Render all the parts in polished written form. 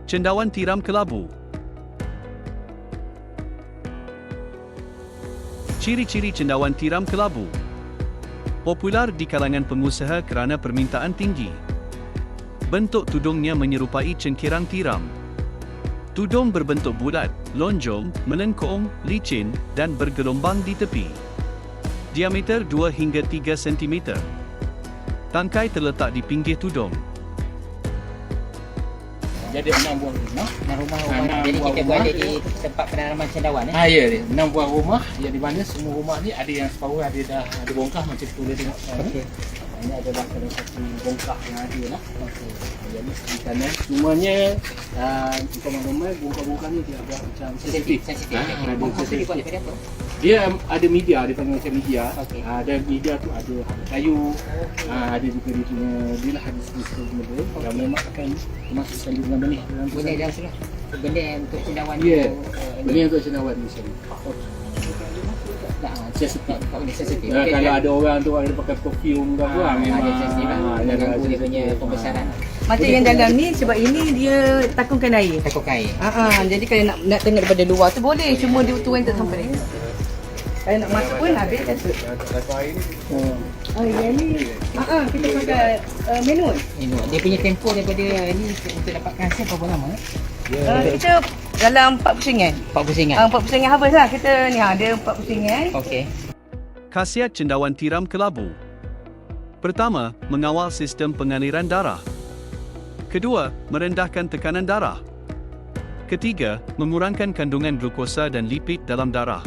Cendawan tiram kelabu. Ciri-ciri cendawan tiram kelabu. Popular di kalangan pengusaha kerana permintaan tinggi. Bentuk tudungnya menyerupai cengkirang tiram. Tudung berbentuk bulat, lonjong, melengkung, licin dan bergelombang di tepi. Diameter 2 hingga 3 cm. Tangkai terletak di pinggir tudung. Jadi 6 buah rumah. 6 rumah. Enam Jadi buah kita rumah. berada di tempat penanaman cendawan. Ya dia. 6 buah rumah yang di mana semua rumah ni ada yang separuh ada dah ada bongkah macam tu dia tengok sekarang. Okey. Ini adalah salah satu bongkah yang ada lah. Okey. Jadi di sana semuanya normal bongkah-bongkah ni dia ada macam sensitif. Sensitif. Ada Bongkah tu dibuat sensitif. daripada apa? Dia ada media, dia panggil macam media. Okey. Dan media tu ada kayu. Ada juga dia punya dia lah ada sistem benda yang memang akan dimasukkan di dalam benih dalam tu. Benda dalam sana. Benda untuk cendawan Ya. tu. Benih untuk cendawan di sini. Sensitif. Sensitif. Kalau ada orang tu ada pakai perfume ke apa memang ada sensitif lah. Mengganggu dia punya pembesaran. Macam yang dalam ni sebab ini dia takungkan air. Takut air. Jadi kalau nak tengok daripada luar tu boleh, cuma dia tu yang tak sampai. Kalau nak masuk pun habis kasut. Yang ni kita pakai manual. Dia punya tempoh daripada ni untuk dapatkan hasil berapa lama? Kita dalam 4 pusingan. 4 pusingan. 4 pusingan habis lah. Kita ni ada 4 pusingan. Okey. Khasiat cendawan tiram kelabu. Pertama, mengawal sistem pengaliran darah. Kedua, merendahkan tekanan darah. Ketiga, mengurangkan kandungan glukosa dan lipid dalam darah.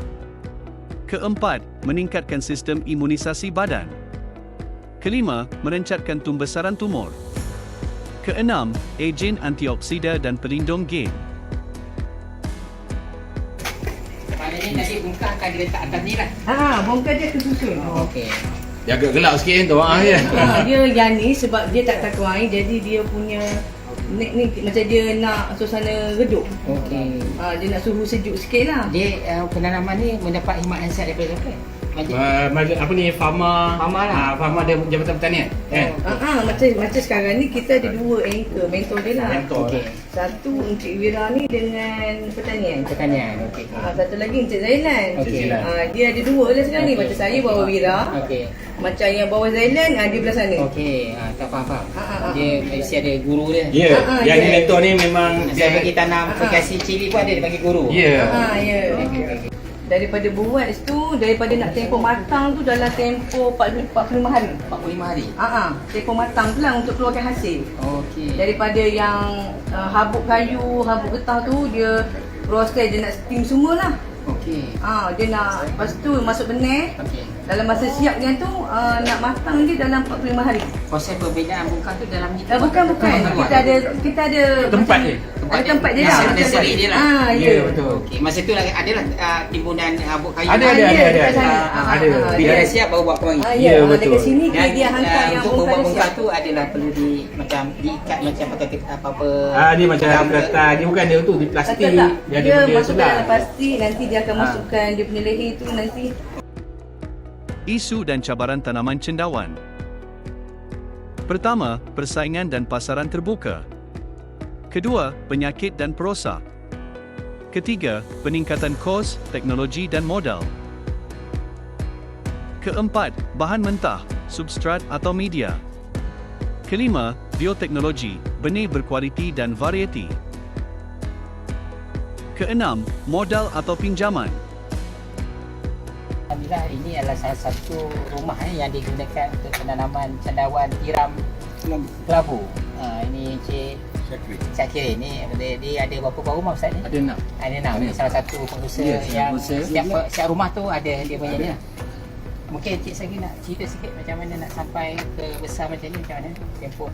Keempat, meningkatkan sistem imunisasi badan. Kelima, merencatkan pembesaran tumor. Keenam, ejen antioksida dan pelindung gen. Maknanya tadi bongkah akan diletak atas ni lah. Bongkar dia tersusun. Okey. Dia agak gelap sikit tu ya. Dia yang ni sebab dia tak takut air, jadi dia punya ni macam dia nak suasana redup. Okey. Dia nak suhu sejuk sikit lah. Dia penanaman ni mendapat khidmat nasihat daripada siapa? Apa ni Farma lah. Farma dia Jabatan Pertanian kan. Macam sekarang ni kita ada 2 anchor mentor dia lah. Okey. Satu Encik Wira ni dengan pertanian. Pertanian. Okey. Satu lagi Encik Zailan. Okey. Dia ada 2 lah sekarang ni. Macam saya bawa Wira. Okey. Macam yang bawah Zailan dia belah sana. Okey. Tak faham. Dia mesti ada guru dia. Ya. Yang ni mentor ni memang Saya bagi tanam aplikasi cili pun ada dia bagi guru. Ya. Ya. Daripada buat tu, daripada nak tempoh matang tu dalam tempoh 45 hari. 45 hari. Tempoh matang tu lah untuk keluarkan hasil. Okey. Daripada yang habuk kayu, habuk getah tu, dia proses dia nak steam semua lah. Okey. Dia nak, lepas tu masuk benih. Okey. Dalam masa siapnya tu, nak matang dia dalam 45 hari. Proses perbezaan bongkar tu dalam ni. Bukan. Kita ada Tempat dia. Ada tempat dia lah. lah. Ada seri dia lah. Ya. Betul. Okey. Masa tu lah adalah timbunan habuk kayu. Ada. Bila dia- dah siap baru buat pewangi. Ya, betul. Dekat sini Dan dia hantar yang untuk bongkar membuat dia bongkar siap. tu adalah perlu macam diikat macam pakai apa-apa. Dia macam kertas. Dia bukan dia tu di plastik. Tak. Dia Dia ada masukkan selah. dalam plastik, nanti dia akan masukkan dia punya leher tu nanti. Isu dan cabaran tanaman cendawan. Pertama, persaingan dan pasaran terbuka. Kedua, penyakit dan perosak. Ketiga, peningkatan kos, teknologi dan modal. Keempat, bahan mentah, substrat atau media. Kelima, bioteknologi, benih berkualiti dan varieti. Keenam, modal atau pinjaman. Alhamdulillah ini adalah salah satu rumah yang digunakan untuk penanaman cendawan tiram kelabu. Ini Encik Syakir ni dia ada berapa buah rumah Ustaz ni? Ada 6. Ada 6. Ini salah satu pengusaha yang setiap rumah tu ada dia punya ni lah. Mungkin Encik Syakir nak cerita sikit macam mana nak sampai ke besar macam ni, macam mana tempoh?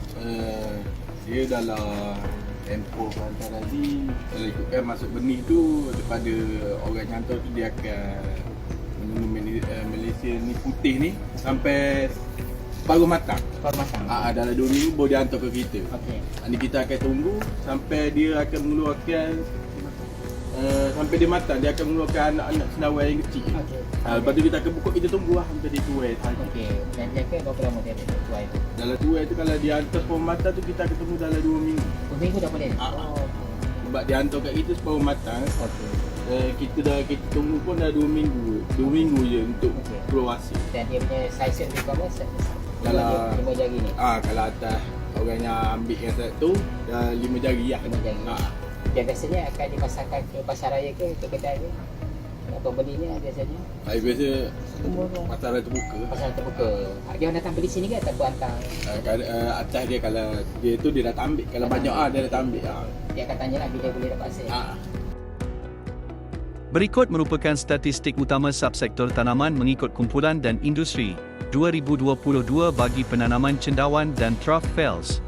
Dia dalam tempoh hantar tadi, kalau ikutkan masuk benih tu daripada orang hantar tu dia akan menunggu Malaysia ni putih ni sampai baru matang. Baru matang. Dalam 2 minggu baru dia hantar ke kita. Okey. Ni kita akan tunggu sampai dia akan mengeluarkan sampai dia matang, dia akan mengeluarkan anak-anak cendawan yang kecil. Okey. Lepas tu kita akan buka, kita tunggu lah sampai dia tuai. Okey. Dan jaga berapa lama dia ada tuai tu? Dalam tuai tu kalau dia hantar pun matang tu kita akan tunggu dalam 2 minggu. 2 minggu dah boleh. Sebab dia hantar kat kita separuh matang. Kita tunggu pun dah 2 minggu. 2 minggu je untuk keluar hasil. Dan dia punya size lebih kurang Kalau 5 jari ni. kalau atas orang yang ambil yang satu dah 5 jari lah. 5 jari. Dia biasanya akan dipasarkan ke pasar raya ke kedai ke? Pembelinya biasanya Saya biasa pasaran terbuka. pasar terbuka. Dia orang datang beli sini ke ataupun hantar? Atas dia kalau dia tu dia datang ambil. Kalau banyak dia datang ambil. Dia akan tanya lah bila boleh dapat hasil. Berikut merupakan statistik utama subsektor tanaman mengikut kumpulan dan industri 2022 bagi penanaman cendawan dan trough fells.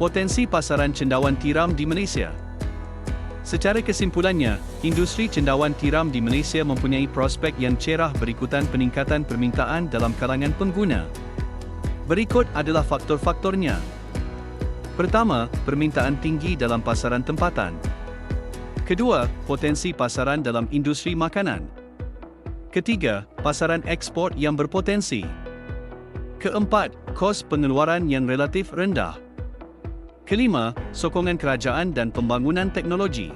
Potensi pasaran cendawan tiram di Malaysia. Secara kesimpulannya, industri cendawan tiram di Malaysia mempunyai prospek yang cerah berikutan peningkatan permintaan dalam kalangan pengguna. Berikut adalah faktor-faktornya. Pertama, permintaan tinggi dalam pasaran tempatan. Kedua, potensi pasaran dalam industri makanan. Ketiga, pasaran ekspor yang berpotensi. Keempat, kos pengeluaran yang relatif rendah. Kelima, sokongan kerajaan dan pembangunan teknologi.